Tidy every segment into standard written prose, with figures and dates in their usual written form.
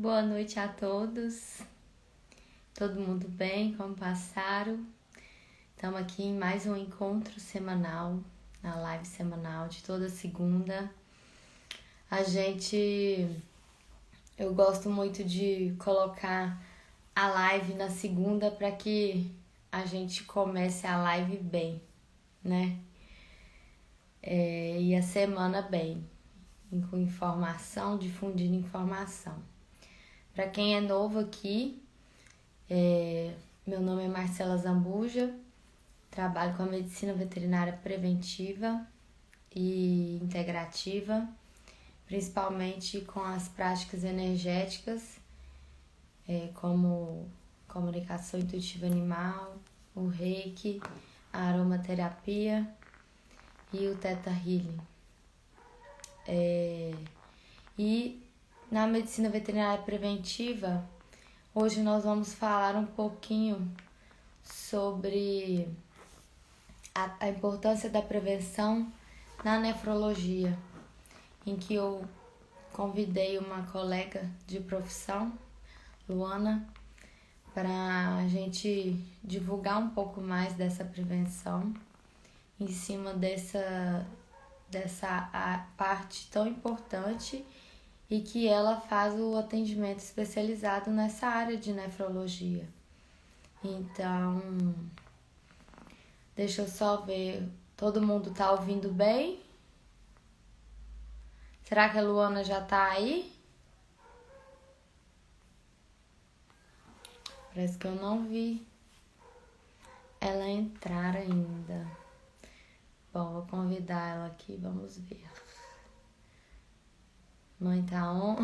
Boa noite a todos. Todo mundo bem? Como passaram? Estamos aqui em mais um encontro semanal, na live semanal de toda segunda. Eu gosto muito de colocar a live na segunda para que a gente comece a live bem, né? E a semana bem, com informação, difundindo informação. Para quem é novo aqui, meu nome é Marcela Zambuja, trabalho com a medicina veterinária preventiva e integrativa, principalmente com as práticas energéticas, como comunicação intuitiva animal, o reiki, a aromaterapia e o Theta Healing. E na medicina veterinária preventiva, hoje nós vamos falar um pouquinho sobre a importância da prevenção na nefrologia, em que eu convidei uma colega de profissão, Luana, para a gente divulgar um pouco mais dessa prevenção em cima dessa parte tão importante e que ela faz o atendimento especializado nessa área de nefrologia. Então, deixa eu só ver, todo mundo tá ouvindo bem? Será que a Luana já tá aí? Parece que eu não vi ela entrar ainda. Bom, vou convidar ela aqui, vamos ver. Mãe tá on?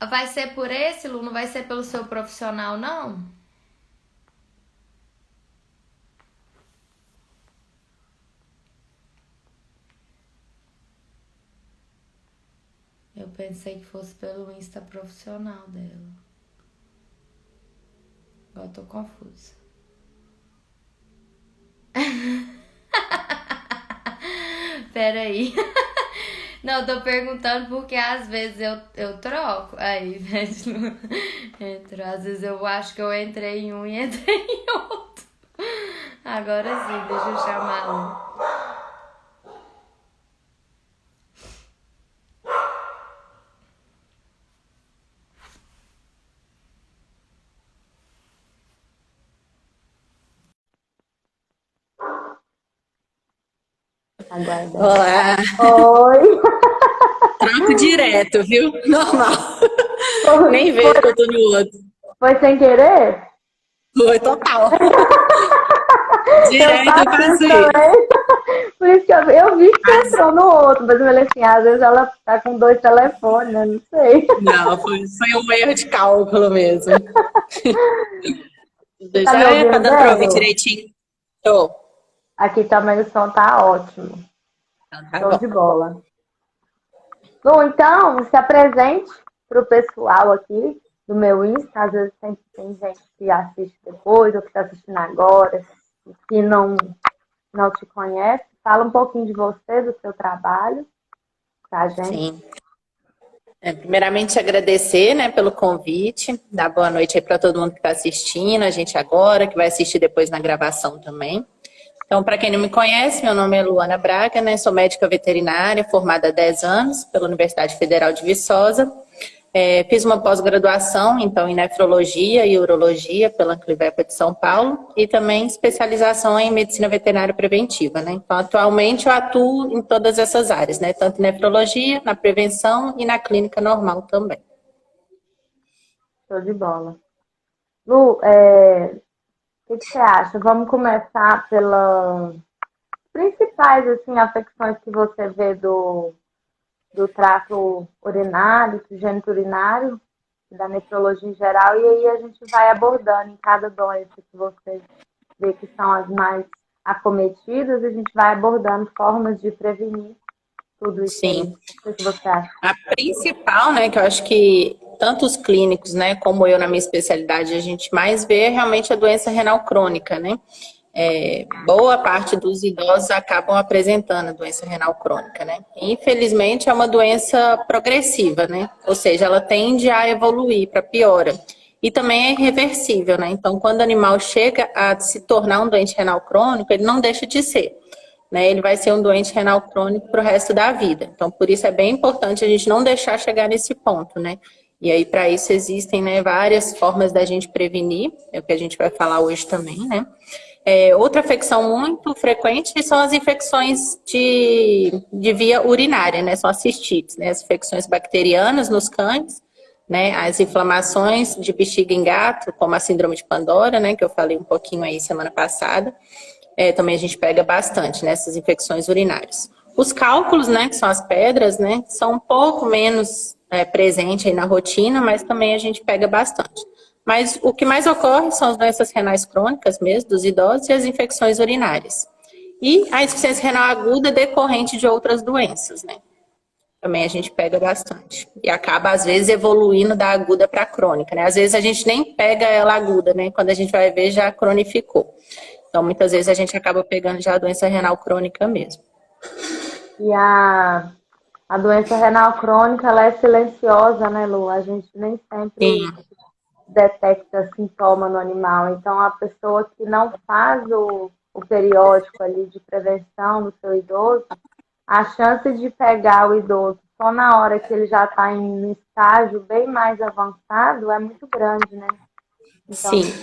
Vai ser por esse, Lu? Não vai ser pelo seu profissional, não? Eu pensei que fosse pelo Insta profissional dela. Agora eu tô confusa. Peraí. Não, eu tô perguntando porque às vezes eu troco. Aí, entro. Às vezes eu acho que eu entrei em um e entrei em outro. Agora sim, deixa eu chamar um. Aguarda. Olá, Oi, troco direto, viu? Normal. Nem foi, vejo que eu tô no outro. foi sem querer? Foi total. Eu Direto eu faço faço isso isso. também. Por isso que eu vi que você Mas, entrou no outro, mas eu falei assim, às vezes ela tá com dois telefones, né? Não sei. não, foi um erro de cálculo mesmo. Você tá me Já tá ouvindo dando pra ouvir bem? direitinho? Tô. Aqui também o som tá ótimo. Então, tá Show de bom. bola. Lu, então, se apresente pro pessoal aqui do meu Insta. Às vezes tem gente que assiste depois ou que está assistindo agora, que não te conhece. Fala um pouquinho de você, do seu trabalho, pra gente. Sim. Primeiramente, agradecer, né, pelo convite. Dar boa noite aí para todo mundo que está assistindo, a gente agora, que vai assistir depois na gravação também. Então, para quem não me conhece, meu nome é Luana Braga, né? Sou médica veterinária, formada há 10 anos pela Universidade Federal de Viçosa. Fiz uma pós-graduação, então, em nefrologia e urologia pela Anclivepa de São Paulo e também especialização em medicina veterinária preventiva, né? Então, atualmente eu atuo em todas essas áreas, né? Tanto em nefrologia, na prevenção e na clínica normal também. Show de bola. Lu, o que você acha? Vamos começar pelas principais assim, afecções que você vê do trato urinário, do gênito urinário, da nefrologia em geral, e aí a gente vai abordando em cada doença que você vê que são as mais acometidas, a gente vai abordando formas de prevenir tudo isso aí. Sim. O que você acha? A principal, né, que eu acho que tanto os clínicos, né, como eu na minha especialidade, a gente mais vê é realmente a doença renal crônica, né? boa parte dos idosos acabam apresentando a doença renal crônica, né? Infelizmente, é uma doença progressiva, né? Ou seja, ela tende a evoluir para piora. E também é irreversível, né? Então, quando o animal chega a se tornar um doente renal crônico, ele não deixa de ser, né? Ele vai ser um doente renal crônico para o resto da vida. Então, por isso é bem importante a gente não deixar chegar nesse ponto, né? E aí, para isso, existem, né, várias formas da gente prevenir, é o que a gente vai falar hoje também, né? Outra afecção muito frequente são as infecções de via urinária, né? São as cistites, né? As infecções bacterianas nos cães, né? As inflamações de bexiga em gato, como a síndrome de Pandora, né? Que eu falei um pouquinho aí semana passada. Também a gente pega bastante nessas infecções urinárias. Os cálculos, né? Que são as pedras, né? São um pouco menos presentes aí na rotina, mas também a gente pega bastante. Mas o que mais ocorre são as doenças renais crônicas mesmo, dos idosos, e as infecções urinárias. E a insuficiência renal aguda decorrente de outras doenças, né? Também a gente pega bastante. E acaba, às vezes, evoluindo da aguda para a crônica, né? Às vezes a gente nem pega ela aguda, né? Quando a gente vai ver, já cronificou. Então, muitas vezes a gente acaba pegando já a doença renal crônica mesmo. E a doença renal crônica, ela é silenciosa, né, Lu? A gente nem sempre detecta sintoma no animal. Então, a pessoa que não faz o periódico ali de prevenção do seu idoso, a chance de pegar o idoso só na hora que ele já está em um estágio bem mais avançado é muito grande, né? Então, sim,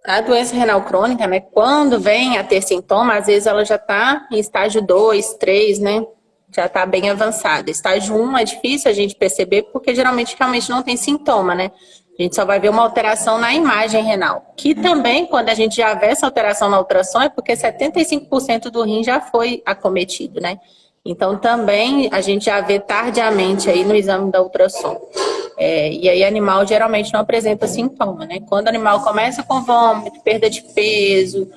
a doença renal crônica, né, quando vem a ter sintoma, às vezes ela já está em estágio 2, 3, né, já está bem avançada. Estágio 1 é difícil a gente perceber, porque geralmente realmente não tem sintoma, né, a gente só vai ver uma alteração na imagem renal, que também, quando a gente já vê essa alteração na ultrassom, é porque 75% do rim já foi acometido, né, então também a gente já vê tardiamente aí no exame da ultrassom. E aí animal geralmente não apresenta sintoma, né? Quando o animal começa com vômito, perda de peso,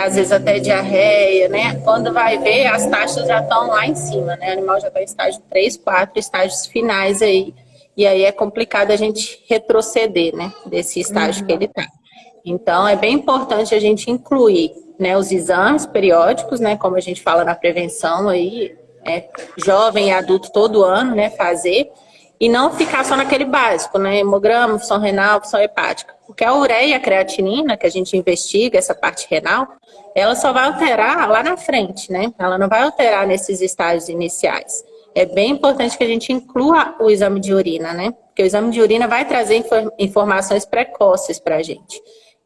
às vezes até diarreia, né? Quando vai ver, as taxas já estão lá em cima, né? O animal já está em estágio 3, 4, estágios finais aí. E aí é complicado a gente retroceder, né? Desse estágio que ele está. Então, é bem importante a gente incluir, né, os exames periódicos, né? Como a gente fala na prevenção aí, jovem e adulto todo ano, né? Fazer. E não ficar só naquele básico, né? Hemograma, função renal, função hepática. Porque a ureia e a creatinina, que a gente investiga, essa parte renal, ela só vai alterar lá na frente, né? Ela não vai alterar nesses estágios iniciais. É bem importante que a gente inclua o exame de urina, né? Porque o exame de urina vai trazer informações precoces para a gente.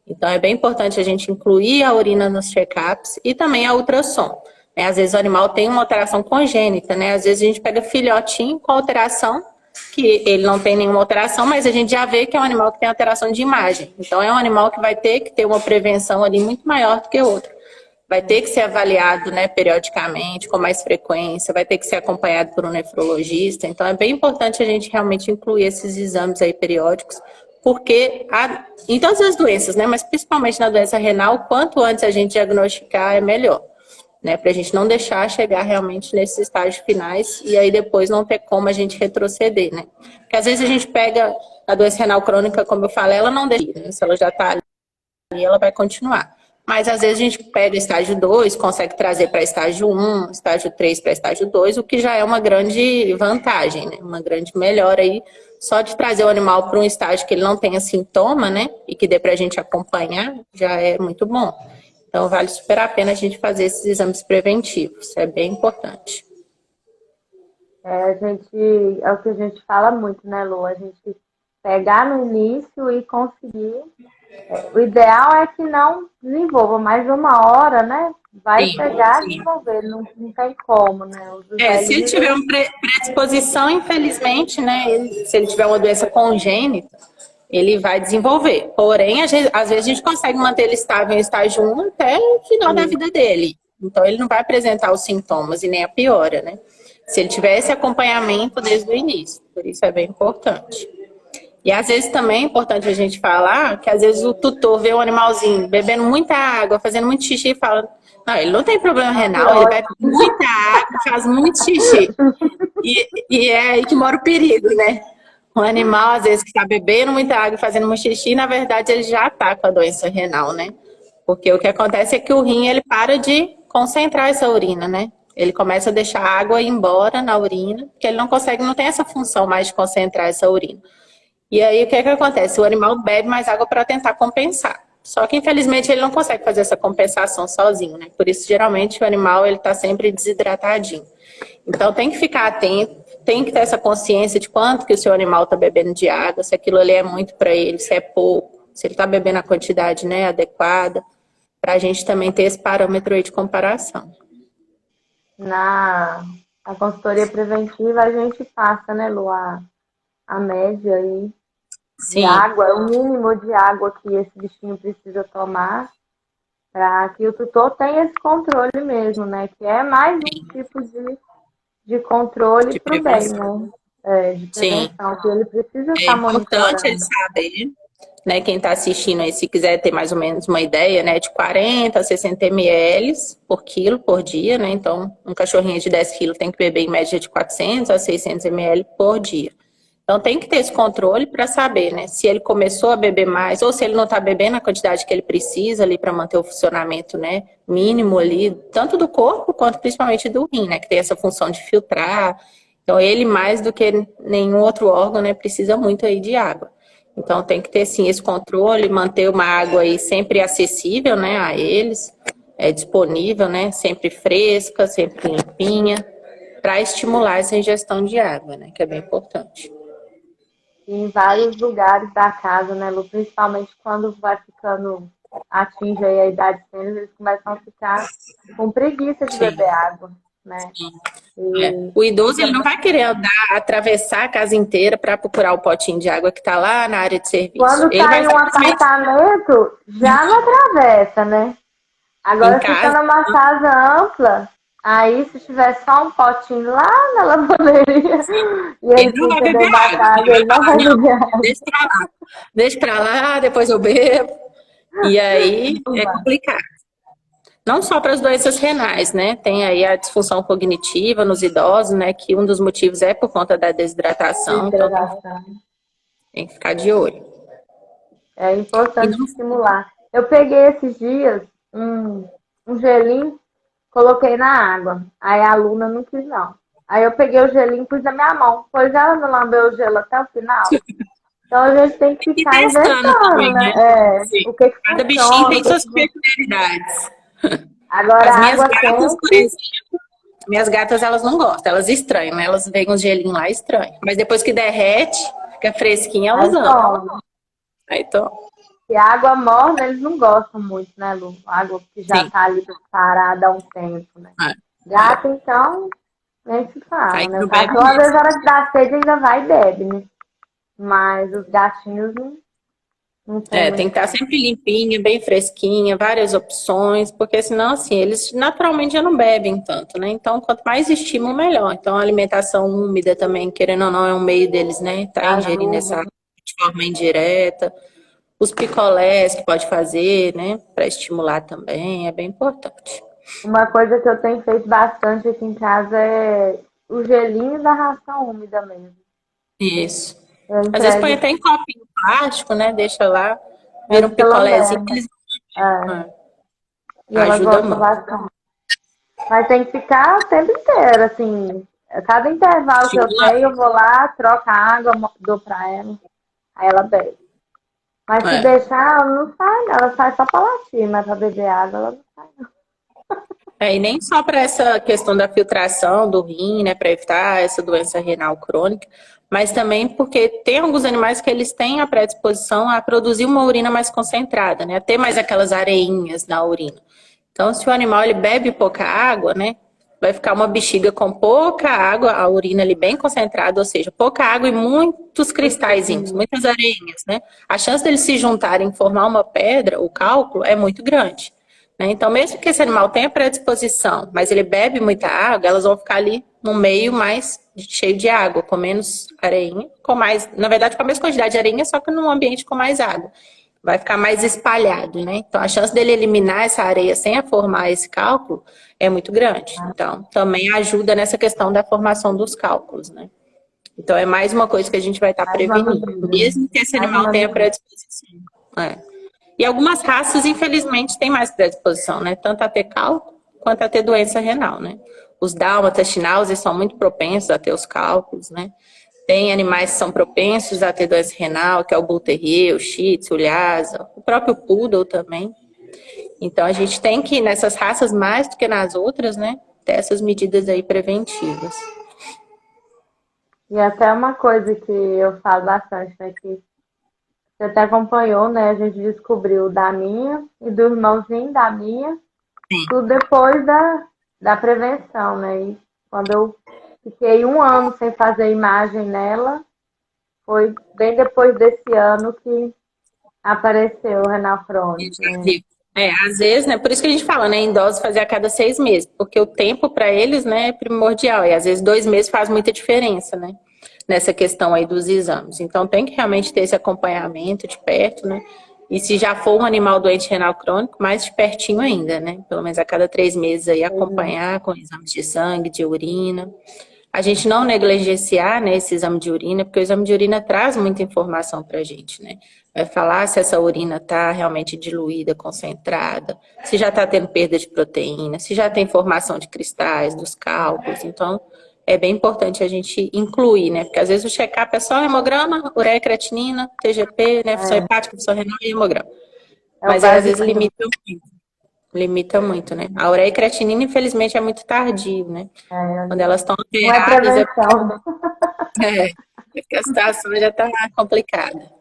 Então, é bem importante a gente incluir a urina nos check-ups e também a ultrassom. Às vezes o animal tem uma alteração congênita, né? Às vezes a gente pega filhotinho com alteração, que ele não tem nenhuma alteração, mas a gente já vê que é um animal que tem alteração de imagem. Então, é um animal que vai ter que ter uma prevenção ali muito maior do que outro. Vai ter que ser avaliado, né, periodicamente, com mais frequência, vai ter que ser acompanhado por um nefrologista. Então, é bem importante a gente realmente incluir esses exames aí periódicos, porque em todas as doenças, né, mas principalmente na doença renal, quanto antes a gente diagnosticar, é melhor. Né, para a gente não deixar chegar realmente nesses estágios finais e aí depois não ter como a gente retroceder, né? Porque às vezes a gente pega a doença renal crônica, como eu falei, ela não deixa, né? Se ela já está ali, ela vai continuar. Mas às vezes a gente pega estágio 2, consegue trazer para estágio 1, estágio 3 para estágio 2, o que já é uma grande vantagem, né? Uma grande melhora aí, só de trazer o animal para um estágio que ele não tenha sintoma, né? E que dê para a gente acompanhar, já é muito bom. Então, vale super a pena a gente fazer esses exames preventivos. É bem importante. É o que a gente fala muito, né, Lu? A gente pegar no início e conseguir. O ideal é que não desenvolva mais uma hora, né? Vai chegar a desenvolver, não tem como, né? Se ele tiver uma predisposição, infelizmente, né? Se ele tiver uma doença congênita, ele vai desenvolver. Porém, às vezes a gente consegue manter ele estável em estágio 1 até o final da vida dele. Então, ele não vai apresentar os sintomas e nem a piora, né? Se ele tiver esse acompanhamento desde o início. Por isso é bem importante. E às vezes também é importante a gente falar que às vezes o tutor vê um animalzinho bebendo muita água, fazendo muito xixi e fala, não, ele não tem problema renal, ele bebe muita água, faz muito xixi. E é aí que mora o perigo, né? Um animal, às vezes, que está bebendo muita água e fazendo muito xixi, na verdade, ele já está com a doença renal, né? Porque o que acontece é que o rim, ele para de concentrar essa urina, né? Ele começa a deixar a água ir embora na urina, porque ele não consegue, não tem essa função mais de concentrar essa urina. E aí, o que acontece? O animal bebe mais água para tentar compensar. Só que, infelizmente, ele não consegue fazer essa compensação sozinho, né? Por isso, geralmente, o animal ele está sempre desidratadinho. Então, tem que ficar atento, tem que ter essa consciência de quanto que o seu animal está bebendo de água, se aquilo ali é muito para ele, se é pouco, se ele está bebendo a quantidade, né, adequada, para a gente também ter esse parâmetro aí de comparação. Na consultoria preventiva, a gente passa, né, Lu, a média aí de Sim, água, o mínimo de água que esse bichinho precisa tomar para que o tutor tenha esse controle mesmo, né? Que é mais um tipo de controle de para o bem, prevenção. né? É, de Sim, prevenção, que ele precisa é estar importante ele monitorando. saber, né, quem está assistindo aí, se quiser ter mais ou menos uma ideia, né, de 40 a 60 ml por quilo por dia, né, então um cachorrinho de 10 quilos tem que beber em média de 400 a 600 ml por dia. Então tem que ter esse controle para saber, né, se ele começou a beber mais ou se ele não está bebendo a quantidade que ele precisa ali para manter o funcionamento, né, mínimo ali, tanto do corpo quanto principalmente do rim, né, que tem essa função de filtrar. Então ele mais do que nenhum outro órgão, né, precisa muito aí de água. Então tem que ter sim esse controle, manter uma água aí sempre acessível, né, a eles, disponível, né, sempre fresca, sempre limpinha, para estimular essa ingestão de água, né, que é bem importante. Em vários lugares da casa, né, Lu? Principalmente quando vai ficando, atinge aí a idade sênior, eles começam a ficar com preguiça de Sim. beber água, né? E O idoso ele não também, vai querer andar, atravessar a casa inteira para procurar o potinho de água que está lá na área de serviço. quando Ele tá vai em um simplesmente apartamento, já não atravessa, né? em Agora, se tá casa. numa casa ampla, aí se tiver só um potinho lá na lavanderia e Ele ele não vai puxa beber dentro da água. Ele casa, vai ele não falar, vai não, beber água. deixa pra lá, depois eu bebo. E aí Não é vai. complicado. Não só para as doenças renais, né? Tem aí a disfunção cognitiva nos idosos, né? Que um dos motivos é por conta da desidratação. Então Desidratação. tem que ficar de olho. É E importante não, estimular. Eu peguei esses dias um gelinho, coloquei na água. Aí a aluna não quis, não. Aí eu peguei o gelinho e pus na minha mão. Pois ela não lambeu o gelo até o final. Então a gente tem que e ficar testando inventando, também, né? né? É, Sim. o que que Cada bichinho funciona, tem o que suas que... peculiaridades. Agora As a minhas água gatas, por quente, exemplo, minhas gatas, elas não gostam, elas estranham, né? Elas veem uns gelinhos lá estranho. Mas depois que derrete, fica fresquinha, elas aí amam. toma. Aí então, E a água morna eles não gostam muito, né, Lu? Água que já sim. tá ali parada há um tempo, né? É. Gato, então, nem se Aí fala, né? O não bebe cachorro, às vezes, mesmo. na hora que dá sede, ainda vai e bebe, né? Mas os gatinhos não tem Tem muito. que estar sempre limpinha, bem fresquinha, várias opções, porque senão, assim, eles naturalmente já não bebem tanto, né? Então, quanto mais estímulo, melhor. Então, a alimentação úmida também, querendo ou não, é um meio deles, né? Tá ingerindo essa Ajuda. água de forma indireta. Os picolés que pode fazer, né? Para estimular também, é bem importante. Uma coisa que eu tenho feito bastante aqui em casa é o gelinho da ração úmida mesmo. Isso. Eu Às vezes põe entrego, até em copinho plástico, né? Deixa lá, vira um eles pelo picolézinho, menos. eles É, ah, e ela ajuda gosta muito. bastante. Mas tem que ficar o tempo inteiro, assim. A cada intervalo que eu Estimula, tenho, eu vou lá, troco a água, dou pra ela. Aí ela bebe. Mas se é. deixar, ela não sai, não. Ela sai só pra latir, mas pra beber água, ela não sai, não. E nem só para essa questão da filtração do rim, né, para evitar essa doença renal crônica, mas também porque tem alguns animais que eles têm a predisposição a produzir uma urina mais concentrada, né, a ter mais aquelas areinhas na urina. Então, se o animal ele bebe pouca água, né, vai ficar uma bexiga com pouca água, a urina ali bem concentrada, ou seja, pouca água e muitos cristalzinhos, muitas areinhas, né? A chance deles se juntarem e formar uma pedra, o cálculo, é muito grande. Né? Então, mesmo que esse animal tenha predisposição, mas ele bebe muita água, elas vão ficar ali no meio mais cheio de água, com menos areinha, com mais, na verdade, com a mesma quantidade de areinha, só que num ambiente com mais água. Vai ficar mais espalhado, né? Então, a chance dele eliminar essa areia sem formar esse cálculo é muito grande. Então, também ajuda nessa questão da formação dos cálculos, né? Então, é mais uma coisa que a gente vai estar Mais uma prevenindo, medida. mesmo que esse Mais animal uma tenha medida. predisposição. É. E algumas raças, infelizmente, têm mais predisposição, né? Tanto a ter cálculo quanto a ter doença renal, né? Os dálmatas, schnauzers são muito propensos a ter os cálculos, né? Tem animais que são propensos a ter doença renal, que é o Bull Terrier, o Shih Tzu, o Lhasa, o próprio Poodle também. Então, a gente tem que, nessas raças, mais do que nas outras, né? Ter essas medidas aí preventivas. E até uma coisa que eu falo bastante, né? Que você até acompanhou, né? A gente descobriu da minha e do irmãozinho da minha, tudo depois da prevenção, né? E quando eu fiquei 1 ano sem fazer imagem nela, foi bem depois desse ano que apareceu o renal crônico, né? Às vezes, né? Por isso que a gente fala, né? Em dose fazer a cada 6 meses, porque o tempo para eles, né, é primordial. E às vezes 2 meses faz muita diferença, né? Nessa questão aí dos exames. Então tem que realmente ter esse acompanhamento de perto, né? E se já for um animal doente renal crônico, mais de pertinho ainda, né? Pelo menos a cada 3 meses aí acompanhar com exames de sangue, de urina. A gente não negligenciar, né, esse exame de urina, porque o exame de urina traz muita informação para a gente, né? Vai falar se essa urina está realmente diluída, concentrada, se já está tendo perda de proteína, se já tem formação de cristais, dos cálculos. Então, é bem importante a gente incluir, né? Porque às vezes o check-up é só hemograma, ureia, creatinina, TGP, né? Função hepática, função renal e hemograma. Mas aí, às vezes limita muito, né? A ureia e creatinina, infelizmente, é muito tardio, né? Quando elas estão Não é alteradas, prevenção. porque a situação já está complicada.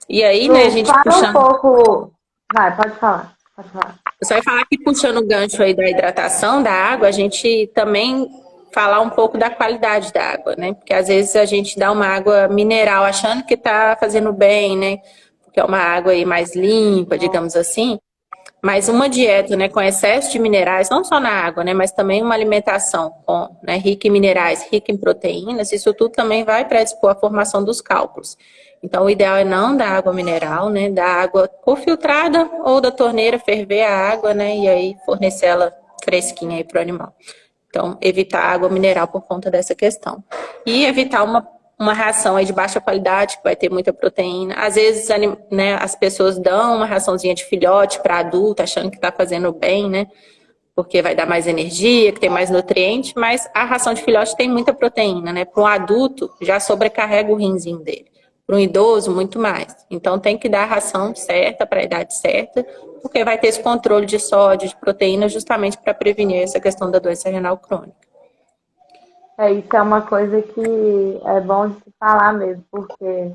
E aí, né, a gente Fala puxando... um pouco... Vai, pode falar. Eu só ia falar que puxando o gancho aí da hidratação da água, a gente também falar um pouco da qualidade da água, né? Porque às vezes a gente dá uma água mineral achando que tá fazendo bem, né? Porque é uma água aí mais limpa, digamos assim. Mas uma dieta, né, com excesso de minerais, não só na água, né, mas também uma alimentação com, né, rica em minerais, rica em proteínas, isso tudo também vai predispor à formação dos cálculos. Então, o ideal é não dar água mineral, né, dar água ou filtrada ou da torneira, ferver a água, né, e aí fornecer ela fresquinha aí para o animal. Então, evitar água mineral por conta dessa questão. E evitar uma ração aí de baixa qualidade, que vai ter muita proteína. Às vezes, né, as pessoas dão uma raçãozinha de filhote para adulto, achando que está fazendo bem, né? Porque vai dar mais energia, que tem mais nutriente, mas a ração de filhote tem muita proteína, né? Para um adulto, já sobrecarrega o rinzinho dele. Para um idoso, muito mais. Então, tem que dar a ração certa, para a idade certa, porque vai ter esse controle de sódio, de proteína, justamente para prevenir essa questão da doença renal crônica. Isso é uma coisa que é bom de se falar mesmo, porque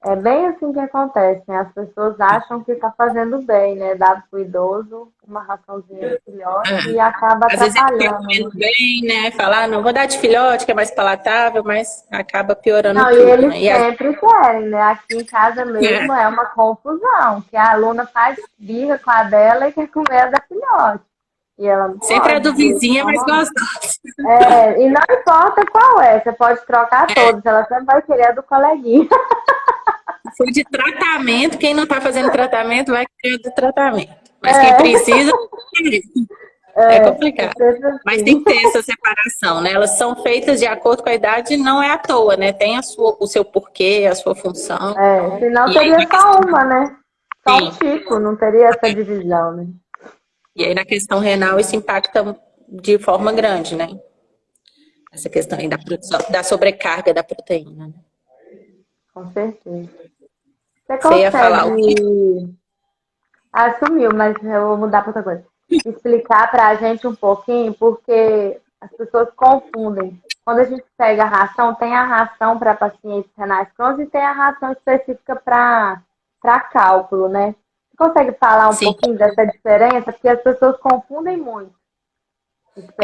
é bem assim que acontece, né? As pessoas acham que está fazendo bem, né? Dá para o idoso uma raçãozinha de filhote e acaba Às vezes ele atrapalhando. fica comendo bem, né? Falar, não vou dar de filhote, que é mais palatável, mas acaba piorando Não, tudo, e eles né? sempre querem, né? Aqui em casa mesmo é uma confusão, que a aluna faz birra com a dela e quer comer a da filhote. E ela não sempre pode, a do vizinho é mais então, gostosa. e não importa qual é, você pode trocar todos, ela sempre vai querer a do coleguinha. Se for de tratamento, quem não está fazendo tratamento vai querer do tratamento. Mas quem precisa, é complicado. Assim. Mas tem que ter essa separação, né? Elas são feitas de acordo com a idade, não é à toa, né? Tem o seu porquê, a sua função. Senão teria só uma, né? Só um tipo, não teria essa divisão, né? E aí, na questão renal, isso impacta de forma grande, né? Essa questão aí da produção, da sobrecarga da proteína. Né? Com certeza. Você Você ia falar o quê? consegue... Sumiu, mas eu vou mudar para outra coisa. Explicar para a gente um pouquinho, porque as pessoas confundem. Quando a gente pega a ração, tem a ração para pacientes renais crônicos e tem a ração específica para cálculo, né? Você consegue falar um pouquinho dessa diferença? Porque as pessoas confundem muito.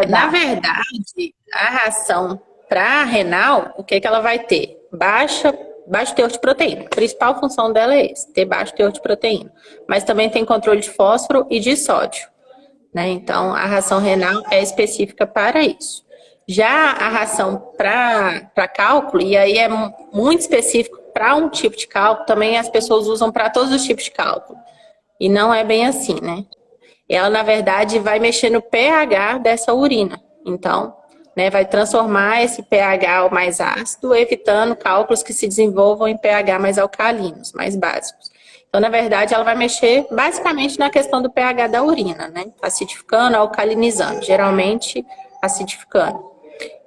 Na verdade, a ração para renal, o que ela vai ter? Baixo teor de proteína. A principal função dela é esse, ter baixo teor de proteína. Mas também tem controle de fósforo e de sódio. Né? Então, a ração renal é específica para isso. Já a ração para cálculo, e aí é muito específico para um tipo de cálculo, também as pessoas usam para todos os tipos de cálculo. E não é bem assim, né? Ela, na verdade, vai mexer no pH dessa urina. Então, né, vai transformar esse pH mais ácido, evitando cálculos que se desenvolvam em pH mais alcalinos, mais básicos. Então, na verdade, ela vai mexer basicamente na questão do pH da urina, né? Acidificando, alcalinizando, geralmente acidificando.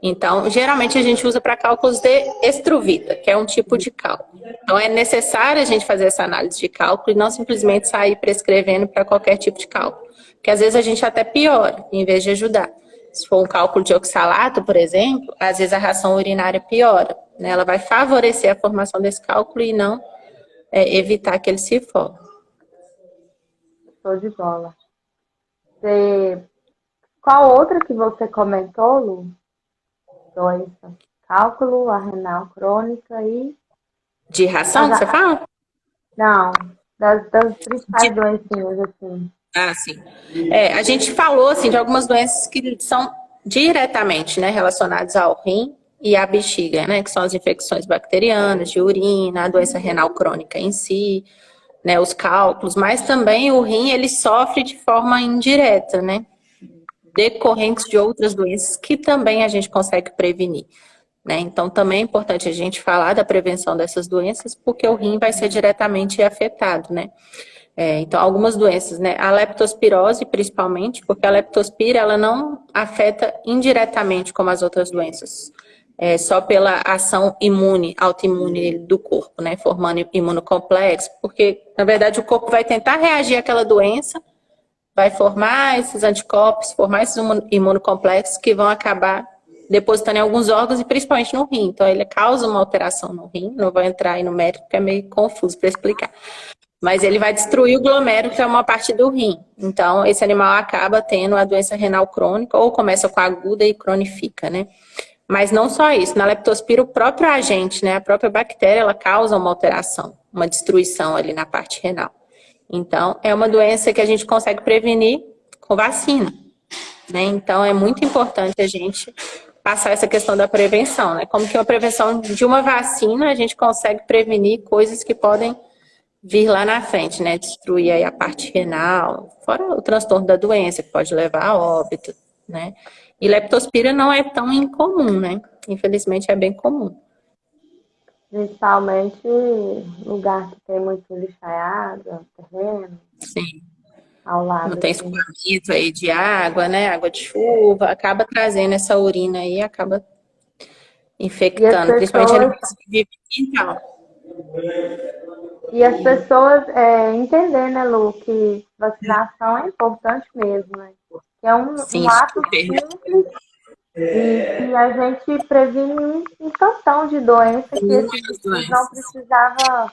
Então, geralmente a gente usa para cálculos de estruvita, que é um tipo de cálculo. Então, é necessário a gente fazer essa análise de cálculo e não simplesmente sair prescrevendo para qualquer tipo de cálculo. Porque às vezes a gente até piora, em vez de ajudar. Se for um cálculo de oxalato, por exemplo, às vezes a ração urinária piora, né? Ela vai favorecer a formação desse cálculo e não evitar que ele se forme. Show de bola. Você... Qual outra que você comentou, Lu? Doença. Cálculo, a renal crônica e... De ração, que você fala? Não, das principais doencinhas, assim. Ah, sim. A gente falou, assim, de algumas doenças que são diretamente, né, relacionadas ao rim e à bexiga, né, que são as infecções bacterianas, de urina, a doença renal crônica em si, né, os cálculos, mas também o rim, ele sofre de forma indireta, né, decorrentes de outras doenças que também a gente consegue prevenir, né, então também é importante a gente falar da prevenção dessas doenças, porque o rim vai ser diretamente afetado, né. Então, algumas doenças, né? A leptospirose, principalmente, porque a leptospira, ela não afeta indiretamente como as outras doenças. Só pela ação imune, autoimune do corpo, né? Formando imunocomplexo, porque, na verdade, o corpo vai tentar reagir àquela doença, vai formar esses anticorpos, formar esses imunocomplexos que vão acabar depositando em alguns órgãos e principalmente no rim. Então, ele causa uma alteração no rim, não vou entrar aí no mérito, porque é meio confuso para explicar. Mas ele vai destruir o glomérulo, que é uma parte do rim. Então, esse animal acaba tendo a doença renal crônica, ou começa com aguda e cronifica, né? Mas não só isso. Na leptospira, o próprio agente, né? A própria bactéria, ela causa uma alteração, uma destruição ali na parte renal. Então, é uma doença que a gente consegue prevenir com vacina, né? Então, é muito importante a gente passar essa questão da prevenção, né? Como que uma prevenção de uma vacina, a gente consegue prevenir coisas que podem vir lá na frente, né? Destruir aí a parte renal, fora o transtorno da doença, que pode levar a óbito, né? E leptospira não é tão incomum, né? Infelizmente é bem comum. Principalmente lugar que tem muito lixaiada, terreno, Sim. ao Não lado, tem assim. escoamento aí de água, né? Água de chuva, acaba trazendo essa urina aí, acaba E as infectando, principalmente pessoas, animais que vivem em quintal. e as pessoas entender, né, Lu, que vacinação é importante mesmo, né? Que é um Sim, ato super. simples e que a gente previne um tantão de doença que esses Inúmeras bichinhos doenças.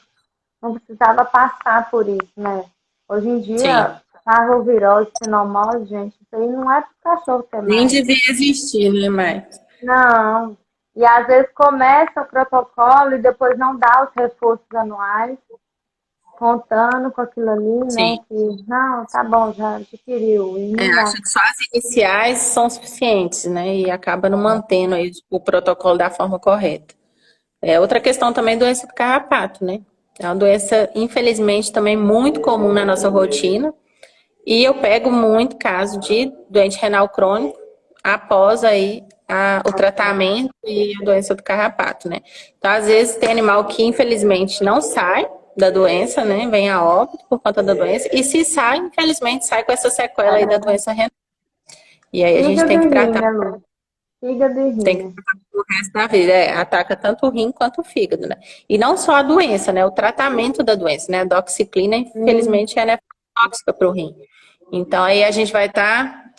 não precisava passar por isso, né? Hoje em Sim. dia, parvovirose, pneumose, gente, isso aí não é para cachorro ter Nem mais. devia existir, né, Marcos? Não. E às vezes começa o protocolo e depois não dá os reforços anuais, contando com aquilo ali, né? Sim. Que não, tá bom, já adquiriu. E não dá. Acho que só as iniciais são suficientes, né? E acaba não mantendo aí o protocolo da forma correta. Outra questão também é a doença do carrapato, né? É uma doença, infelizmente, também muito comum na nossa rotina. E eu pego muito caso de doente renal crônico após aí o tratamento e a doença do carrapato, né? Então, às vezes, tem animal que, infelizmente, não sai da doença, né? Vem a óbito por conta da doença. E se sai, infelizmente, sai com essa sequela aí da doença renal. E aí a gente Fígado tem e que rim, tratar, né, Lu? Fígado e rim, tem que né? tratar o resto da vida. Ataca tanto o rim quanto o fígado, né? E não só a doença, né? O tratamento da doença, né? A doxiciclina, Hum, infelizmente, ela é tóxica para o rim. Então, aí a gente vai estar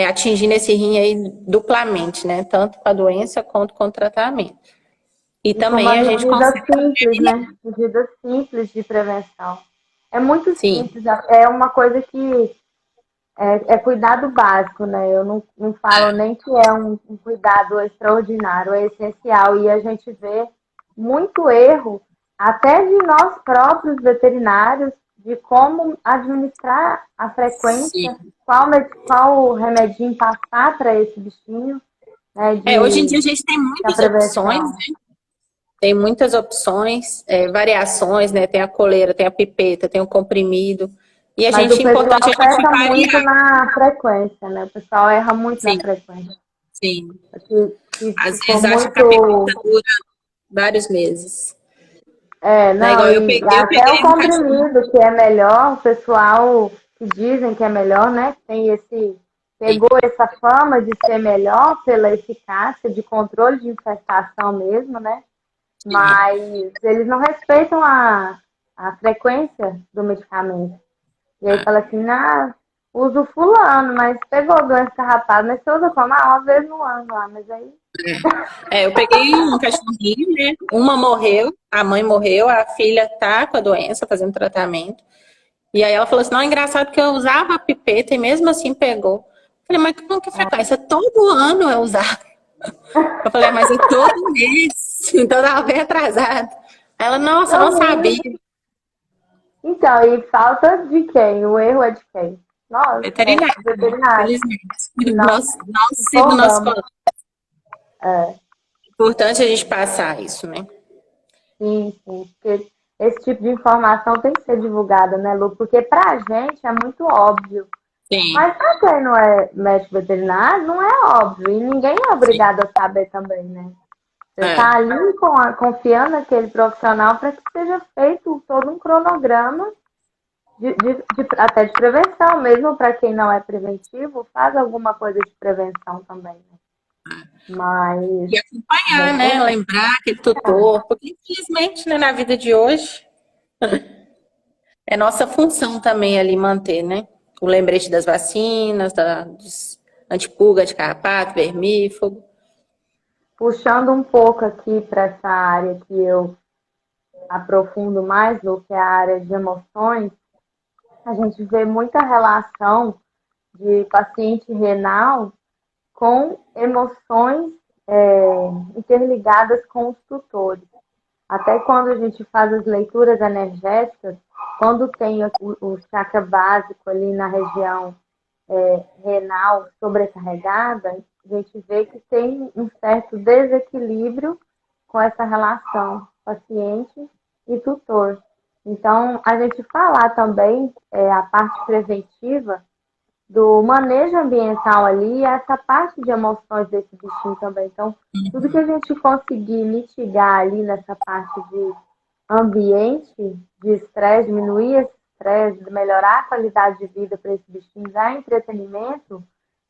atingindo esse rim aí duplamente, né? Tanto com a doença quanto com o tratamento. E e com uma também a gente medida consegue simples, prevenir. né? Medida simples de prevenção. É muito Sim, simples, é uma coisa que é cuidado básico, né? Eu não falo nem que é um cuidado extraordinário, é essencial. E a gente vê muito erro, até de nós próprios veterinários, de como administrar a frequência, sim. qual remedinho passar para esse bichinho, né? Hoje em dia a De gente tem da muitas opções, prevenção. né? Tem muitas opções, variações, né? Tem a coleira, tem a pipeta, tem o comprimido. E a Mas o gente, importante a pessoal gente peca muito variar. na frequência, né? O pessoal erra muito na Sim, frequência. sim. Que Às ficou vezes acha que a pipeta muito. dura vários meses. Né? Não, Igual e eu até o peguei um cachorro. comprimido, que é melhor, o pessoal que dizem que é melhor, né? Tem pegou essa fama de ser melhor pela eficácia de controle de infestação mesmo, né? Sim. Mas eles não respeitam a frequência do medicamento. E aí fala assim, uso fulano, mas pegou doença carrapato, mas você usa como? Uma vez no ano lá, mas aí. Eu peguei um cachorrinho, né? Uma morreu, a mãe morreu, a filha tá com a doença, fazendo tratamento. E aí ela falou assim, não, é engraçado que eu usava a pipeta e mesmo assim pegou. Eu falei, mas com que frequência? Todo ano eu usava. Eu falei, mas é todo mês, então eu tava bem atrasada. Aí ela, nossa, não sabia. Então, e falta de quem? O erro é de quem? Nós, Veterinário, médicos veterinários. infelizmente. Não Nós e do nosso informamos. colega. É importante a gente passar isso, né? Sim, sim. Porque esse tipo de informação tem que ser divulgada, né, Lu? Porque pra gente é muito óbvio. Sim, Mas pra quem não é médico veterinário, não é óbvio. E ninguém é sim. obrigado a saber também, né? Você está É, ali confiando naquele profissional para que seja feito todo um cronograma até de prevenção, mesmo para quem não é preventivo, faz alguma coisa de prevenção também, né? Mas e acompanhar, né? vamos Lembrar aquele tutor, porque infelizmente, né, na vida de hoje, é nossa função também ali manter, né? O lembrete das vacinas, dos antipulga, de carrapato, vermífugo. puxando um pouco aqui para essa área que eu aprofundo mais, do que é a área de emoções, a gente vê muita relação de paciente renal com emoções interligadas com os tutores. Até quando a gente faz as leituras energéticas, quando tem o chakra básico ali na região renal sobrecarregada, a gente vê que tem um certo desequilíbrio com essa relação paciente e tutor. Então, a gente falar também a parte preventiva do manejo ambiental ali, essa parte de emoções desse bichinho também. Então, tudo que a gente conseguir mitigar ali nessa parte de ambiente, de estresse, diminuir esse estresse, melhorar a qualidade de vida para esse bichinho, dar entretenimento,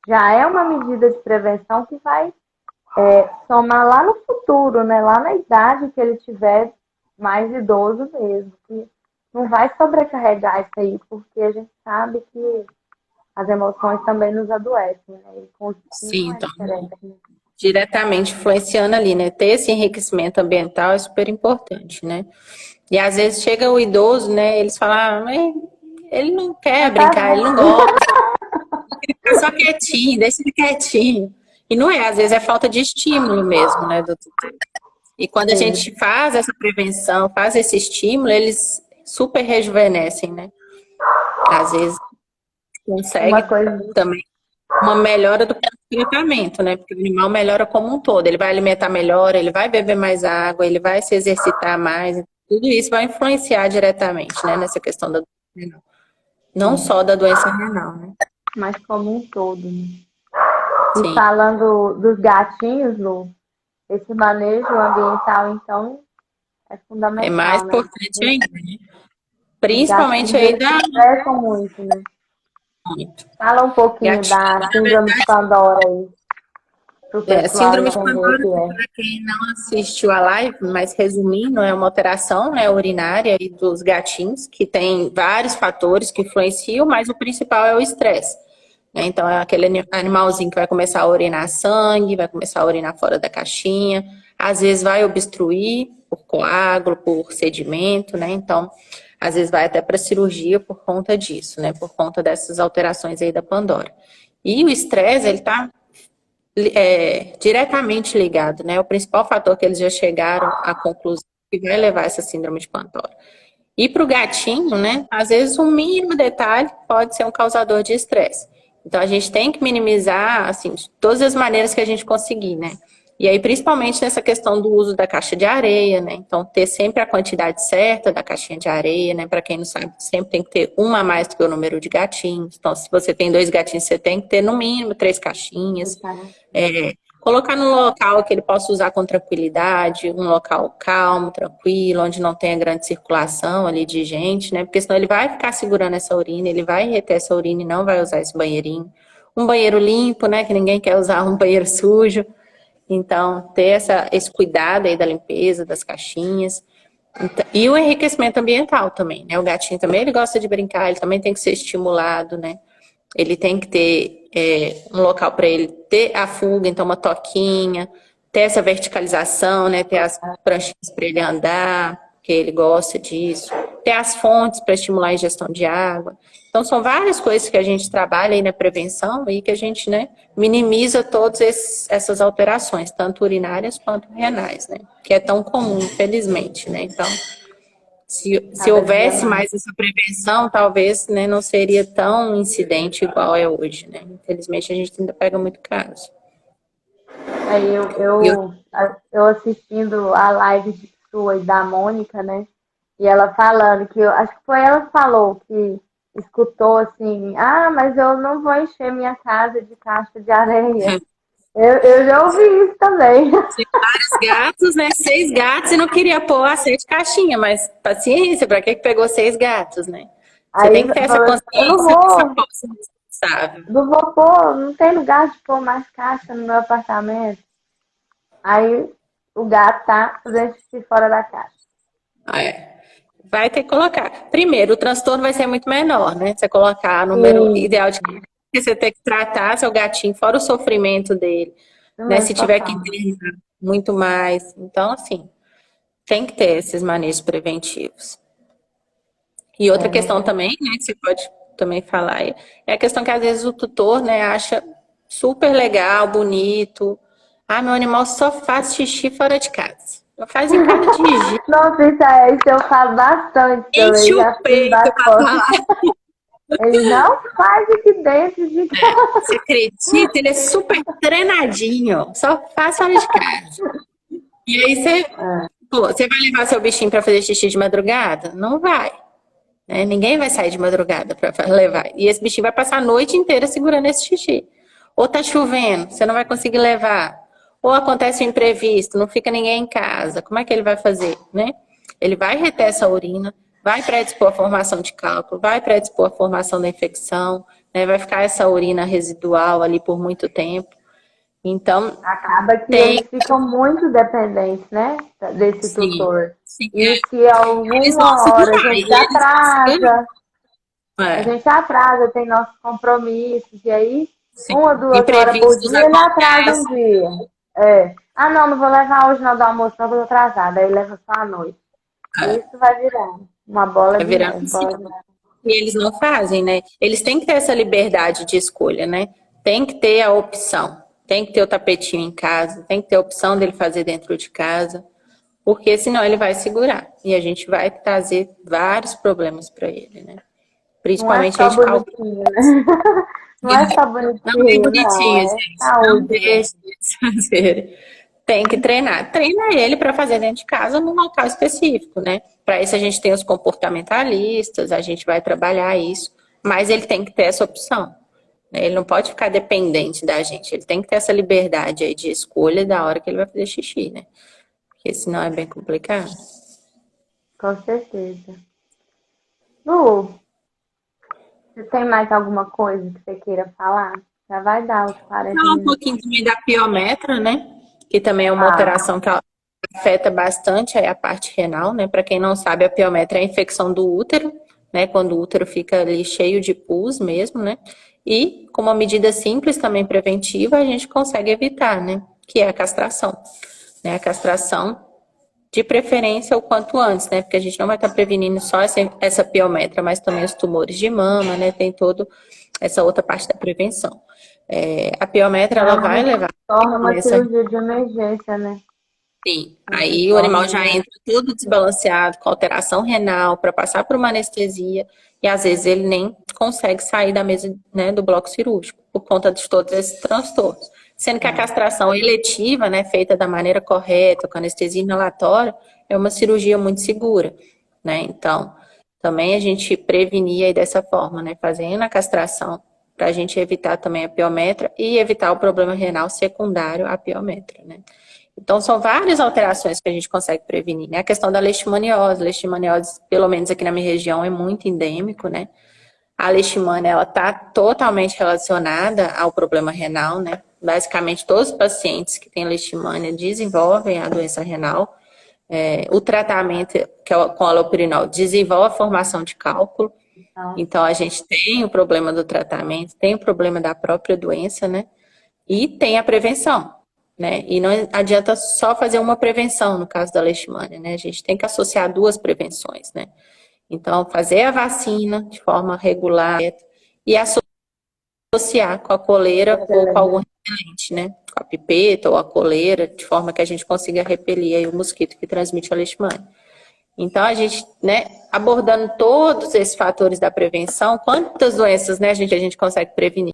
já é uma medida de prevenção que vai somar lá no futuro, né? Lá na idade que ele tiver mais idoso mesmo, que não vai sobrecarregar isso aí, porque a gente sabe que as emoções também nos adoecem, né? E com os bichinhos Sim, não é então, diferente, né? diretamente influenciando ali, né? Ter esse enriquecimento ambiental é super importante, né? E às vezes chega o idoso, né? Eles falam, mas ele não quer Já tá brincar, ele não vendo. gosta, fica só quietinho, deixa ele quietinho. E não é, às vezes é falta de estímulo mesmo, né, doutor? E quando a Sim. gente faz essa prevenção, faz esse estímulo, eles super rejuvenescem, né? Às vezes Uma consegue coisa. também uma melhora do tratamento, né? Porque o animal melhora como um todo. Ele vai alimentar melhor, ele vai beber mais água, ele vai se exercitar mais. Tudo isso vai influenciar diretamente, né? Nessa questão da doença renal. Não só da doença renal, né? Mas como um todo, né? E Sim. falando dos gatinhos, Lu, esse manejo ambiental, então, é É mais fundamental, né? importante ainda, né? Os Principalmente gatinhos, aí eles se da. estressam muito, né? Fala um pouquinho Gatinho, da na síndrome de verdade, Pandora aí, para o pessoal síndrome de entender o Pandora, que é. para quem não assistiu a live, mas resumindo, é uma alteração, né, urinária aí dos gatinhos, que tem vários fatores que influenciam, mas o principal é o estresse. Né? Então, é aquele animalzinho que vai começar a urinar sangue, vai começar a urinar fora da caixinha, às vezes vai obstruir por coágulo, por sedimento, né? Então, às vezes vai até para cirurgia por conta disso, né? Por conta dessas alterações aí da Pandora. E o estresse, ele está diretamente ligado, né? O principal fator que eles já chegaram à conclusão que vai levar essa síndrome de Pandora. E para o gatinho, né? Às vezes um mínimo detalhe pode ser um causador de estresse. Então a gente tem que minimizar, assim, de todas as maneiras que a gente conseguir, né? E aí, principalmente nessa questão do uso da caixa de areia, né? Então, ter sempre a quantidade certa da caixinha de areia, né? Para quem não sabe, sempre tem que ter uma a mais do que o número de gatinhos. Então, se você tem 2 gatinhos, você tem que ter no mínimo 3 caixinhas. Colocar num local que ele possa usar com tranquilidade, um local calmo, tranquilo, onde não tenha grande circulação ali de gente, né? Porque senão ele vai ficar segurando essa urina, ele vai reter essa urina e não vai usar esse banheirinho. Um banheiro limpo, né? Que ninguém quer usar um banheiro sujo. Então, ter esse cuidado aí da limpeza, das caixinhas. E o enriquecimento ambiental também, né? O gatinho também, ele gosta de brincar, ele também tem que ser estimulado, né? Ele tem que ter um local para ele ter a fuga, então uma toquinha, ter essa verticalização, né? Ter as pranchinhas para ele andar, que ele gosta disso. Ter as fontes para estimular a ingestão de água. Então, são várias coisas que a gente trabalha aí na prevenção e que a gente, né, minimiza todas essas alterações, tanto urinárias quanto renais, né? Que é tão comum, infelizmente, né? Então, se houvesse mais essa prevenção, talvez, né, não seria tão incidente igual é hoje, né? Infelizmente, a gente ainda pega muito caso. Aí eu assistindo a live sua e da Mônica, né? E ela falando que acho que foi ela que falou que escutou assim, mas eu não vou encher minha casa de caixa de areia. Eu já ouvi isso também. Vários gatos, né? 6 gatos e não queria pôr a 7 caixinha, mas paciência, pra que pegou 6 gatos, né? Você Aí tem que ter essa falou, eu não consciência dessa vou, posse responsável. não vou pôr, não tem lugar de pôr mais caixa no meu apartamento. Aí o gato tá fazendo xixi fora da caixa. Vai ter que colocar. Primeiro, o transtorno vai ser muito menor, né? Você colocar número ideal de que você tem que tratar seu gatinho, fora o sofrimento dele, né? Se tiver que internar, muito mais. Então, assim, tem que ter esses manejos preventivos. E outra questão também, né, que você pode também falar, é a questão que às vezes o tutor, né, acha super legal, bonito. Meu animal só faz xixi fora de casa. Não faz em casa de higiene. Nossa, isso eu faço bastante também. Enche Já o fiz peito pra falar. Ele não faz aqui dentro de casa. Você acredita? Ele é super treinadinho. Só faz fora de casa. E aí você vai levar seu bichinho pra fazer xixi de madrugada? Não vai. Né? Ninguém vai sair de madrugada pra levar. E esse bichinho vai passar a noite inteira segurando esse xixi. Ou tá chovendo, você não vai conseguir levar. Ou acontece um imprevisto, não fica ninguém em casa. Como é que ele vai fazer, né? Ele vai reter essa urina, vai predispor a formação de cálculo, vai predispor a formação da infecção, né? Vai ficar essa urina residual ali por muito tempo. Então, acaba que eles ficam muito dependentes, né? Desse tutor. Sim. E se alguma hora a gente atrasa, tem nossos compromissos, e aí, 1 ou 2 horas por dia, ele atrasa um dia. Não vou levar hoje não do almoço, não, vou atrasada. Aí leva só à noite. E isso vai virando uma bola de neve. E eles não fazem, né? Eles têm que ter essa liberdade de escolha, né? Tem que ter a opção. Tem que ter o tapetinho em casa, tem que ter a opção dele fazer dentro de casa, porque senão ele vai segurar. E a gente vai trazer vários problemas para ele, né? Principalmente não é só bonitinho, né? Não é só bonitinho, não é bonitinho, gente. Saúde. Não deixe de fazer. Tem que treinar. Treina ele para fazer dentro de casa num local específico, né? Para isso a gente tem os comportamentalistas, a gente vai trabalhar isso, mas ele tem que ter essa opção. Ele não pode ficar dependente da gente. Ele tem que ter essa liberdade aí de escolha da hora que ele vai fazer xixi, né? Porque senão é bem complicado. Com certeza. Lu, você tem mais alguma coisa que você queira falar? Já vai dar os 40 minutos. Falar um pouquinho também da piometra, né? Que também é uma alteração que afeta bastante aí a parte renal, né? Para quem não sabe, a piometra é a infecção do útero, né? Quando o útero fica ali cheio de pus mesmo, né? E, com uma medida simples também preventiva, a gente consegue evitar, né? Que é a castração. Né? A castração, de preferência, o quanto antes, né? Porque a gente não vai estar prevenindo só essa piometra, mas também os tumores de mama, né? Tem toda essa outra parte da prevenção. A piometra, ela vai levar... Torna uma cirurgia de emergência, né? Sim. Aí o animal já entra todo desbalanceado, com alteração renal, para passar por uma anestesia, e às vezes ele nem consegue sair da mesa, né, do bloco cirúrgico, por conta de todos esses transtornos. Sendo que a castração eletiva, né, feita da maneira correta, com anestesia inalatória, é uma cirurgia muito segura, né? Então, também a gente prevenia aí dessa forma, né, fazendo a castração para a gente evitar também a piometra e evitar o problema renal secundário à piometra, né? Então, são várias alterações que a gente consegue prevenir, né? A questão da leishmaniose. Leishmaniose, pelo menos aqui na minha região, é muito endêmico, né? A leishmania, ela está totalmente relacionada ao problema renal, né? Basicamente, todos os pacientes que têm leishmania desenvolvem a doença renal. O tratamento que é com allopurinol desenvolve a formação de cálculo. Então, a gente tem o problema do tratamento, tem o problema da própria doença, né? E tem a prevenção, né? E não adianta só fazer uma prevenção no caso da leishmania, né? A gente tem que associar duas prevenções, né? Então, fazer a vacina de forma regular e associar com a coleira ou com algum repelente, né? Com a pipeta ou a coleira, de forma que a gente consiga repelir aí o mosquito que transmite a leishmania. Então, a gente, né, abordando todos esses fatores da prevenção, quantas doenças, né, a gente consegue prevenir?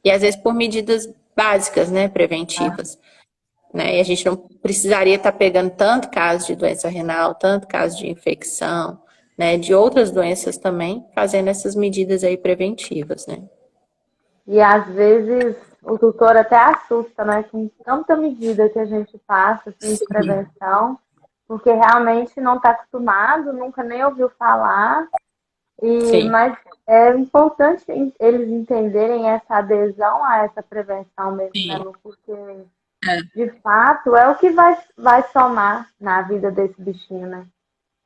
E às vezes por medidas básicas, né, preventivas. Né? E a gente não precisaria estar pegando tanto caso de doença renal, tanto caso de infecção, né, de outras doenças também, fazendo essas medidas aí preventivas, né? E às vezes o tutor até assusta, né? Com tanta medida que a gente passa assim, de prevenção, porque realmente não está acostumado, nunca nem ouviu falar. Mas é importante eles entenderem essa adesão a essa prevenção mesmo, né, Lu? Porque de fato é o que vai somar na vida desse bichinho, né?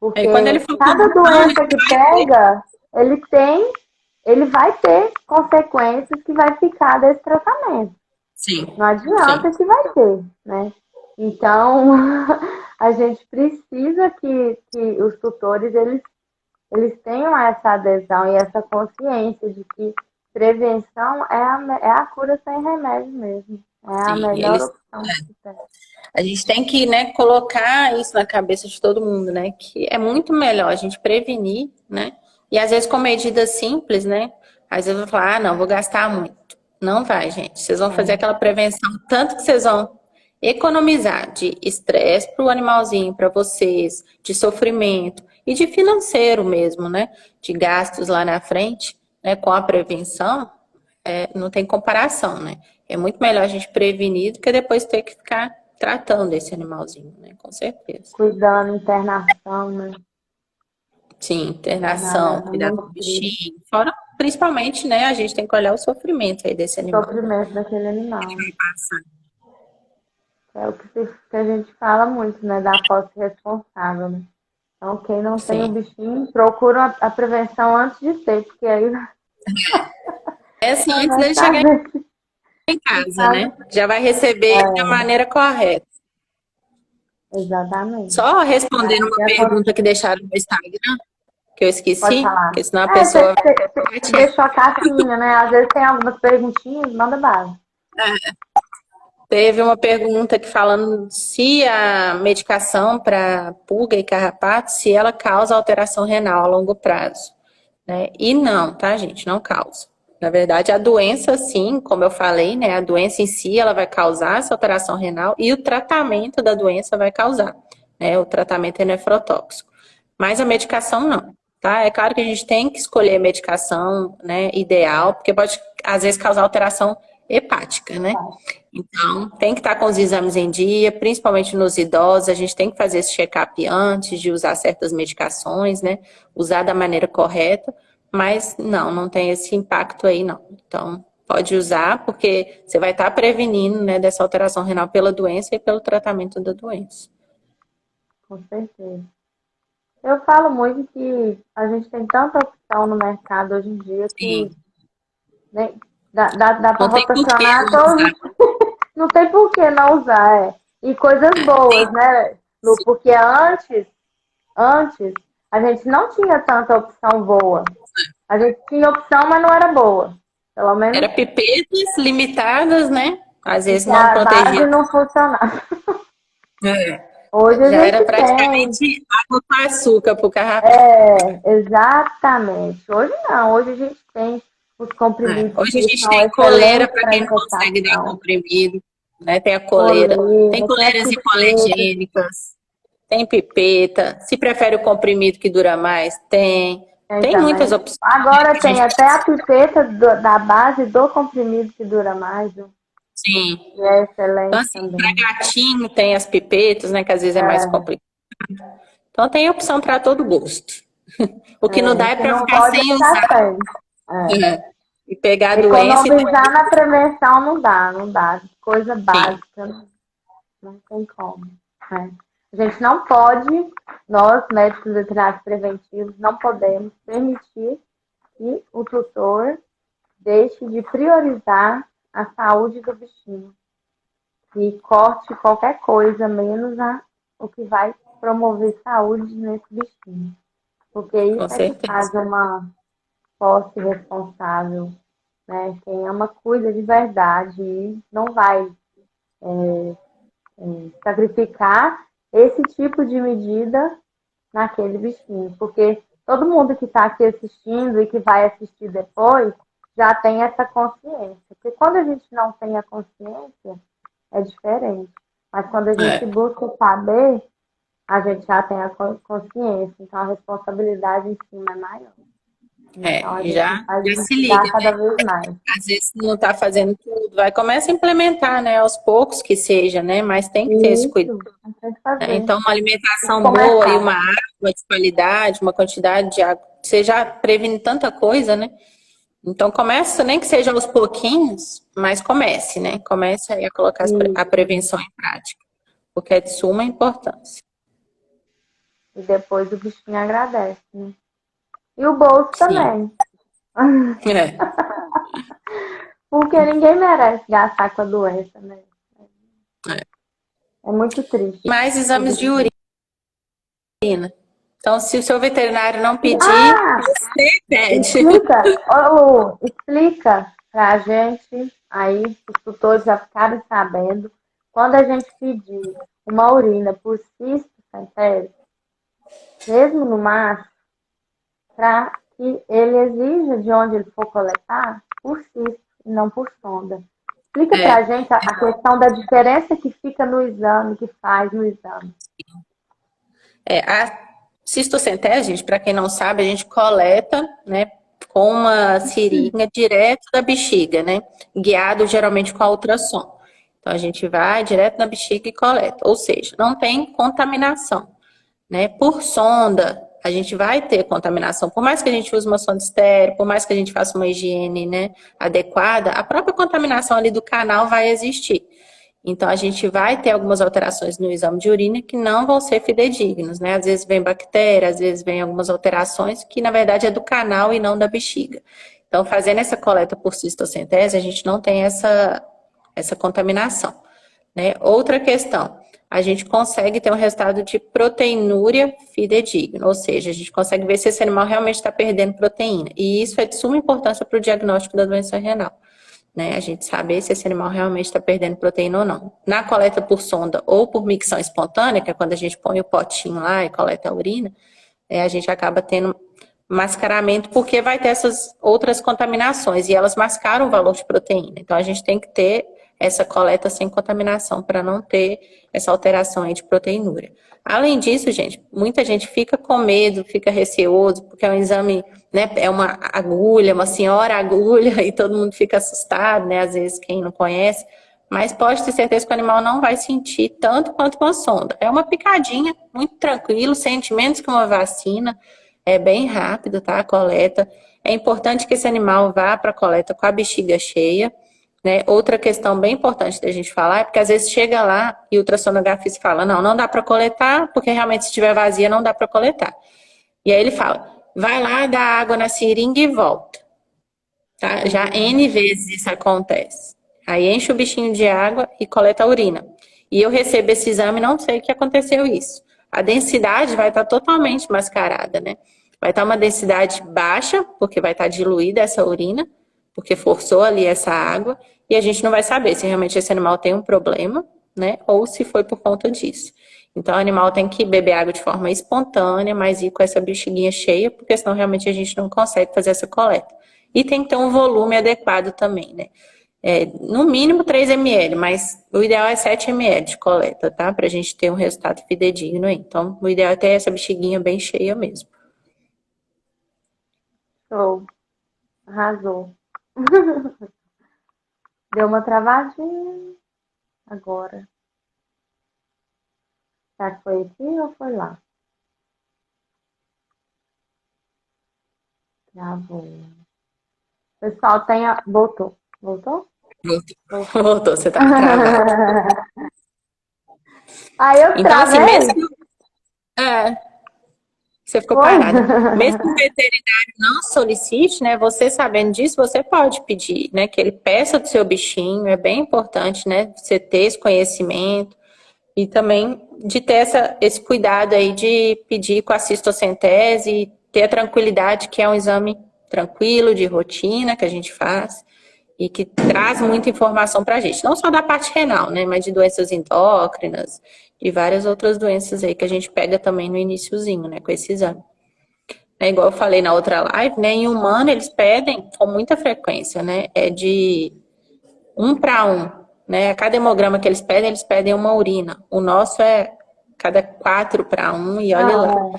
Porque quando ele for cada doença que pega, ele vai ter consequências que vai ficar desse tratamento. Sim. Não adianta que vai ter, né? Então, a gente precisa que os tutores, eles tenham essa adesão e essa consciência de que prevenção é a cura sem remédio mesmo. É a melhor opção que tem. A gente tem que, né, colocar isso na cabeça de todo mundo, né? Que é muito melhor a gente prevenir, né? E às vezes com medidas simples, né? Às vezes eu vou falar, não, vou gastar muito. Não vai, gente. Vocês vão fazer aquela prevenção, tanto que vocês vão economizar de estresse para o animalzinho, para vocês, de sofrimento e de financeiro mesmo, né? De gastos lá na frente, né? Com a prevenção, não tem comparação, né? É muito melhor a gente prevenir do que depois ter que ficar tratando esse animalzinho, né? Com certeza. Cuidando, internação, né? Sim, internação, cuidar do bichinho. Fora, principalmente, né? A gente tem que olhar o sofrimento aí desse animal. O sofrimento daquele animal. É o que a gente fala muito, né? Da posse responsável, né? Então, quem não tem o bichinho, procura a prevenção antes de ter, porque aí... Essa antes dele chegar em casa, né? Já vai receber da maneira correta. Exatamente. Só respondendo uma pergunta que deixaram no Instagram, que eu esqueci, porque senão a pessoa... Você deixou a caixinha, né? Às vezes tem algumas perguntinhas, manda bala. Teve uma pergunta que falando se a medicação para pulga e carrapato, se ela causa alteração renal a longo prazo, né? E não, tá, gente? Não causa. Na verdade, a doença, sim, como eu falei, né? A doença em si, ela vai causar essa alteração renal e o tratamento da doença vai causar, né? O tratamento é nefrotóxico. Mas a medicação não, tá? É claro que a gente tem que escolher a medicação, né, ideal, porque pode, às vezes, causar alteração hepática, né? Então, tem que estar com os exames em dia, principalmente nos idosos, a gente tem que fazer esse check-up antes de usar certas medicações, né? Usar da maneira correta, mas não tem esse impacto aí, não. Então, pode usar, porque você vai estar prevenindo, né, dessa alteração renal pela doença e pelo tratamento da doença. Com certeza. Eu falo muito que a gente tem tanta opção no mercado hoje em dia que né, dá para rotacionar todos. Não tem por que não usar, E coisas boas, né, Lu? Porque antes, a gente não tinha tanta opção boa. A gente tinha opção, mas não era boa. Pelo menos. Era pipetas limitadas, né? Às vezes não protegia. A protegia. base não funcionava. Hoje a já gente era praticamente água com açúcar pro carrapato. Exatamente. Hoje não. Hoje a gente tem os comprimidos. Hoje a gente tem coleira para quem não consegue dar comprimido. Né? Tem a coleira. Tem coleiras hipoalergênicas. Tem pipeta. Se prefere o comprimido que dura mais, tem. Tem Tem muitas também. opções, né, Agora que a tem gente até a pipeta da base do comprimido que dura mais, viu? sim. E é Então, excelente assim, para também. gatinho tem as pipetas, né, que às vezes é mais É, complicado. Então tem opção para todo gosto. O que não o dá é que para não ficar pode é sem ficar usar, sem. É. né, e pegar a doença e Economizar na prevenção não dá, não dá. Coisa tem. básica, não tem como. É. A gente não pode, nós, médicos veterinários preventivos, não podemos permitir que o tutor deixe de priorizar a saúde do bichinho e corte qualquer coisa, menos o que vai promover saúde nesse bichinho. Porque isso Com é que certeza. faz uma posse responsável, né? Quem ama cuida de verdade e não vai sacrificar esse tipo de medida naquele bichinho, porque todo mundo que está aqui assistindo e que vai assistir depois já tem essa consciência. Porque quando a gente não tem a consciência, é diferente. Mas quando a gente É, busca saber, a gente já tem a consciência. Então a responsabilidade em cima é maior. Então a e gente já vai se descuidar liga, cada né? vez mais. Às vezes não está fazendo tudo, vai começa a implementar, né? Aos poucos que seja, né? Mas tem que ter esse cuidado. Isso, tem que Né? fazer. Então, uma Tem que alimentação boa e uma começar. água de qualidade, uma quantidade de água, você já previne tanta coisa, né? Então, começa, nem que seja aos pouquinhos, mas comece, né? Comece aí a colocar a Isso. prevenção em prática, porque é de suma importância. E depois o bichinho agradece, né? E o bolso Sim. também. É. Porque ninguém merece gastar com a doença, né? É. É muito triste Mais o exames de bichinho. urina. Então, se o seu veterinário não pedir, Ah, você pede. explica, ô Lu, explica pra gente, aí os tutores já ficaram sabendo, quando a gente pedir uma urina por cisto centésico, mesmo no macho, para que ele exija de onde ele for coletar por cisto e não por sonda. Explica pra É. gente a questão da diferença que fica no exame, que faz no exame. A cistocentese, gente, para quem não sabe, a gente coleta, né, com uma seringa direto da bexiga, né, guiado geralmente com a ultrassom. Então a gente vai direto na bexiga e coleta, ou seja, não tem contaminação, né? Por sonda, a gente vai ter contaminação, por mais que a gente use uma sonda estéreo, por mais que a gente faça uma higiene, né, adequada, a própria contaminação ali do canal vai existir. Então, a gente vai ter algumas alterações no exame de urina que não vão ser fidedignos, né? Às vezes vem bactéria, às vezes vem algumas alterações que, na verdade, é do canal e não da bexiga. Então, fazendo essa coleta por cistocentese, a gente não tem essa contaminação, né? Outra questão, a gente consegue ter um resultado de proteinúria fidedigno, ou seja, a gente consegue ver se esse animal realmente está perdendo proteína. E isso é de suma importância para o diagnóstico da doença renal, né? A gente saber se esse animal realmente está perdendo proteína ou não. Na coleta por sonda ou por micção espontânea, que é quando a gente põe o potinho lá e coleta a urina, a gente acaba tendo mascaramento porque vai ter essas outras contaminações e elas mascaram o valor de proteína. Então a gente tem que ter essa coleta sem contaminação para não ter essa alteração aí de proteinúria. Além disso, gente, muita gente fica com medo, fica receoso, porque é um exame, né, é uma agulha, uma senhora agulha, e todo mundo fica assustado, né, às vezes quem não conhece, mas pode ter certeza que o animal não vai sentir tanto quanto uma sonda. É uma picadinha, muito tranquilo, sente menos que uma vacina, é bem rápido, tá, a coleta. É importante que esse animal vá para a coleta com a bexiga cheia, né? Outra questão bem importante da gente falar é porque às vezes chega lá e o ultrassonografista fala, não dá para coletar, porque realmente se estiver vazia não dá para coletar. E aí ele fala, vai lá, dá água na seringa e volta. Tá? Já N vezes isso acontece. Aí enche o bichinho de água e coleta a urina. E eu recebo esse exame e não sei o que aconteceu isso. A densidade vai estar totalmente mascarada, né? Vai estar uma densidade baixa, porque vai estar diluída essa urina, porque forçou ali essa água, e a gente não vai saber se realmente esse animal tem um problema, né? Ou se foi por conta disso. Então, o animal tem que beber água de forma espontânea, mas ir com essa bexiguinha cheia, porque senão realmente a gente não consegue fazer essa coleta. E tem que ter um volume adequado também, né? No mínimo 3 ml, mas o ideal é 7 ml de coleta, tá? Pra gente ter um resultado fidedigno aí. Então, o ideal é ter essa bexiguinha bem cheia mesmo. Show. Arrasou. Deu uma travadinha agora. Será que foi aqui ou foi lá? Travou. Pessoal, tem a... Voltou. Voltou? Voltou, voltou, você tá travado. Aí eu Então, assim, travei. mesmo. É, você ficou Foi. parada. Mesmo que o veterinário não solicite, né? Você sabendo disso, você pode pedir, né? Que ele peça do seu bichinho. É bem importante, né? Você ter esse conhecimento e também de ter esse cuidado aí de pedir com a cistocentese e ter a tranquilidade que é um exame tranquilo, de rotina que a gente faz e que traz muita informação para a gente. Não só da parte renal, né? Mas de doenças endócrinas e várias outras doenças aí que a gente pega também no iniciozinho, né? Com esse exame. É igual eu falei na outra live, né? Em humano eles pedem com muita frequência, né? É de 1:1, né? A cada hemograma que eles pedem uma urina. O nosso é cada 4:1 e olha lá. Não,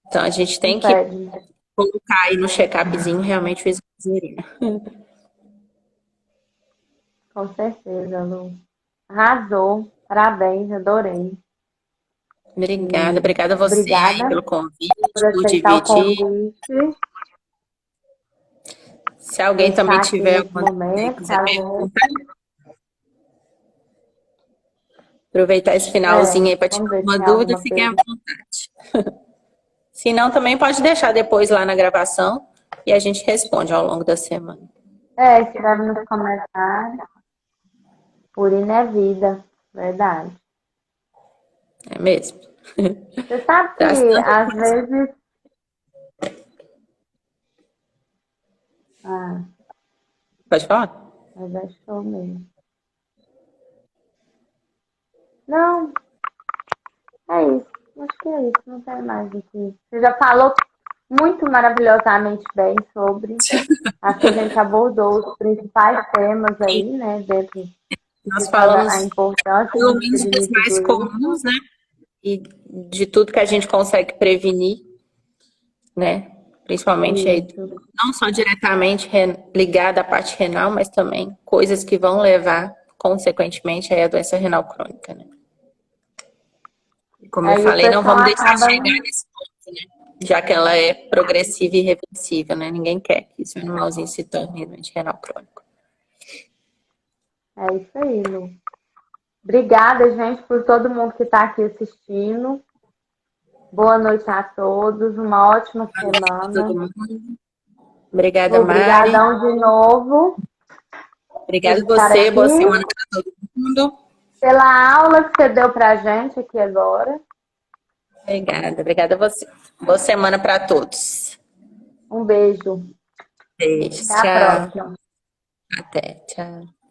Então a gente não tem que pede. colocar aí no check-upzinho realmente o exame de urina. Com certeza, Lu. Arrasou. Parabéns, adorei. Obrigada, E obrigada a você aí obrigada pelo convite, por por aceitar o dividir. convite, Se por alguém também estar aqui tiver nesse alguma dúvida e momento, quiser tá vendo? perguntar, aproveitar esse finalzinho aí para Vamos tirar ver se uma tem dúvida, alguma fiquem à pergunta. vontade. Se não, também pode deixar depois lá na gravação e a gente responde ao longo da semana. Escreve nos comentários. Urina é vida, verdade. É mesmo? Você sabe que Traz tanta às coisa. vezes. Ah, Pode falar? mas é show mesmo. Não, é isso. Acho que é isso. Não tem mais aqui. Você já falou muito maravilhosamente bem sobre. Acho que a gente abordou os principais temas E aí, né? Dentro nós de toda a falamos importância pelo do menos dos estudo mais do livro. comuns, né? E de tudo que a gente consegue prevenir, né? Principalmente aí, Isso. não só diretamente ligada à parte renal, mas também coisas que vão levar, consequentemente, aí a doença renal crônica, né? E como eu Aí o falei, não pessoal vamos deixar acaba. chegar nesse ponto, né? Já que ela é progressiva e irreversível, né? Ninguém quer que esse animalzinho se torne doente renal crônico. É isso aí, Lu. Obrigada, gente, por todo mundo que está aqui assistindo. Boa noite a todos. Uma ótima Todo semana. mundo. Obrigada, Mari. Obrigadão de novo por Obrigada a estar você. Boa aqui. semana para todo mundo. Pela aula que você deu pra gente aqui agora. Obrigada, obrigada a você. Boa semana para todos. Um beijo. Beijos, Até a tchau. próxima. Até, tchau.